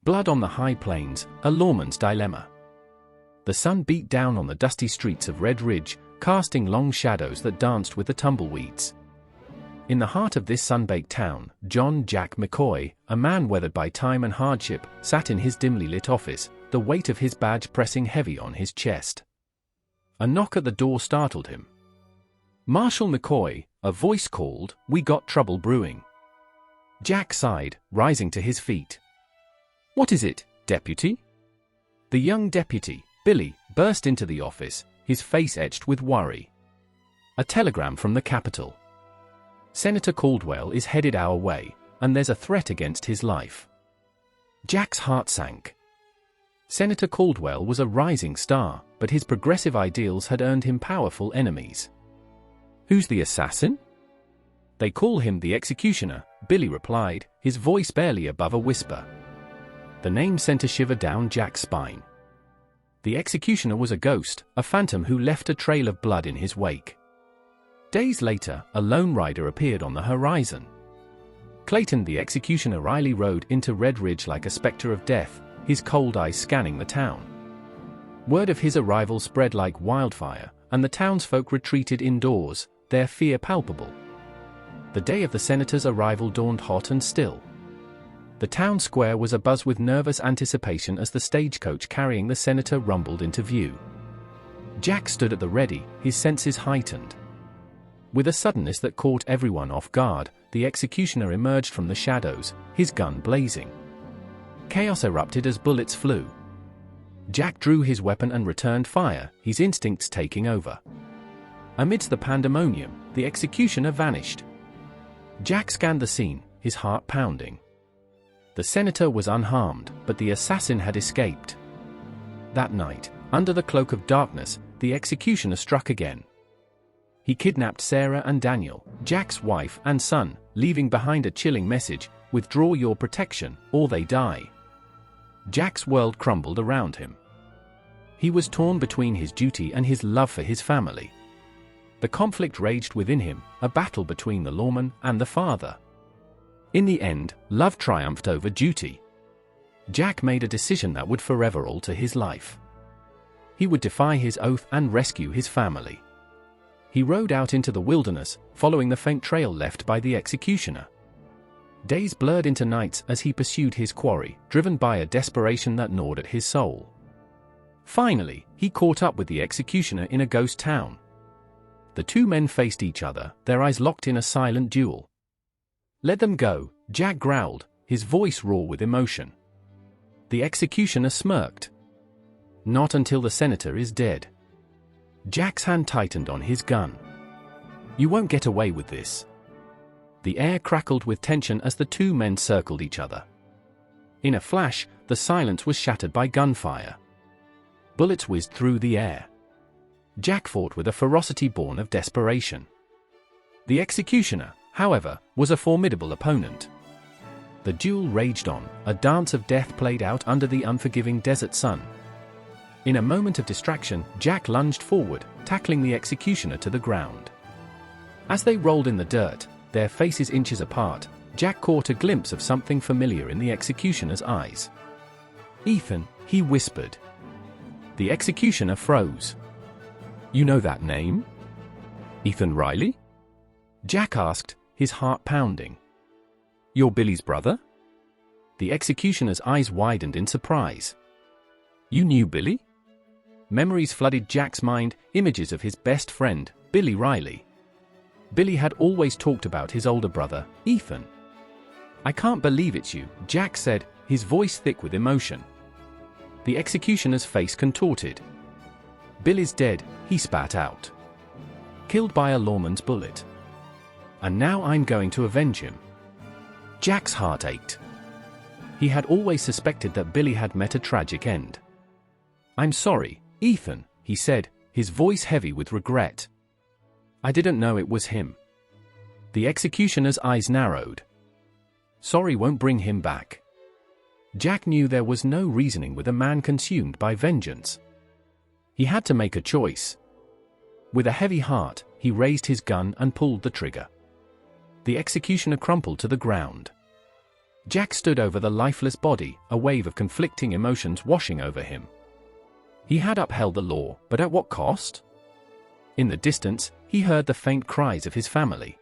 Blood on the high plains, a lawman's dilemma. The sun beat down on the dusty streets of Red Ridge, casting long shadows that danced with the tumbleweeds. In the heart of this sun-baked town, John Jack McCoy, a man weathered by time and hardship, sat in his dimly lit office, the weight of his badge pressing heavy on his chest. A knock at the door startled him. "Marshal McCoy," a voice called, "we got trouble brewing." Jack sighed, rising to his feet. "What is it, deputy?" The young deputy, Billy, burst into the office, his face etched with worry. "A telegram from the capital. Senator Caldwell is headed our way, and there's a threat against his life." Jack's heart sank. Senator Caldwell was a rising star, but his progressive ideals had earned him powerful enemies. "Who's the assassin?" "They call him the executioner," Billy replied, his voice barely above a whisper. The name sent a shiver down Jack's spine. The executioner was a ghost, a phantom who left a trail of blood in his wake. Days later, a lone rider appeared on the horizon. Clayton the executioner Riley rode into Red Ridge like a specter of death, his cold eyes scanning the town. Word of his arrival spread like wildfire, and the townsfolk retreated indoors, their fear palpable. The day of the senator's arrival dawned hot and still. The town square was abuzz with nervous anticipation as the stagecoach carrying the senator rumbled into view. Jack stood at the ready, his senses heightened. With a suddenness that caught everyone off guard, the executioner emerged from the shadows, his gun blazing. Chaos erupted as bullets flew. Jack drew his weapon and returned fire, his instincts taking over. Amidst the pandemonium, the executioner vanished. Jack scanned the scene, his heart pounding. The senator was unharmed, but the assassin had escaped. That night, under the cloak of darkness, the executioner struck again. He kidnapped Sarah and Daniel, Jack's wife and son, leaving behind a chilling message: "Withdraw your protection, or they die." Jack's world crumbled around him. He was torn between his duty and his love for his family. The conflict raged within him, a battle between the lawman and the father. In the end, love triumphed over duty. Jack made a decision that would forever alter his life. He would defy his oath and rescue his family. He rode out into the wilderness, following the faint trail left by the executioner. Days blurred into nights as he pursued his quarry, driven by a desperation that gnawed at his soul. Finally, he caught up with the executioner in a ghost town. The two men faced each other, their eyes locked in a silent duel. "Let them go," Jack growled, his voice raw with emotion. The executioner smirked. "Not until the senator is dead." Jack's hand tightened on his gun. "You won't get away with this." The air crackled with tension as the two men circled each other. In a flash, the silence was shattered by gunfire. Bullets whizzed through the air. Jack fought with a ferocity born of desperation. The executioner, however, was a formidable opponent. The duel raged on, a dance of death played out under the unforgiving desert sun. In a moment of distraction, Jack lunged forward, tackling the executioner to the ground. As they rolled in the dirt, their faces inches apart, Jack caught a glimpse of something familiar in the executioner's eyes. "Ethan," he whispered. The executioner froze. "You know that name? Ethan Riley?" Jack asked, his heart pounding. "You're Billy's brother?" The executioner's eyes widened in surprise. "You knew Billy?" Memories flooded Jack's mind, images of his best friend, Billy Riley. Billy had always talked about his older brother, Ethan. "I can't believe it's you," Jack said, his voice thick with emotion. The executioner's face contorted. "Billy's dead," he spat out. "Killed by a lawman's bullet. And now I'm going to avenge him." Jack's heart ached. He had always suspected that Billy had met a tragic end. "I'm sorry, Ethan," he said, his voice heavy with regret. "I didn't know it was him." The executioner's eyes narrowed. "Sorry won't bring him back." Jack knew there was no reasoning with a man consumed by vengeance. He had to make a choice. With a heavy heart, he raised his gun and pulled the trigger. The executioner crumpled to the ground. Jack stood over the lifeless body, a wave of conflicting emotions washing over him. He had upheld the law, but at what cost? In the distance, he heard the faint cries of his family.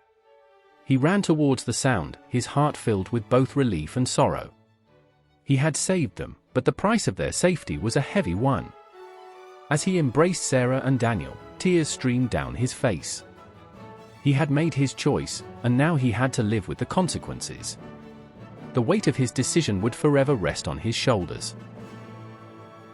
He ran towards the sound, his heart filled with both relief and sorrow. He had saved them, but the price of their safety was a heavy one. As he embraced Sarah and Daniel, tears streamed down his face. He had made his choice, and now he had to live with the consequences. The weight of his decision would forever rest on his shoulders.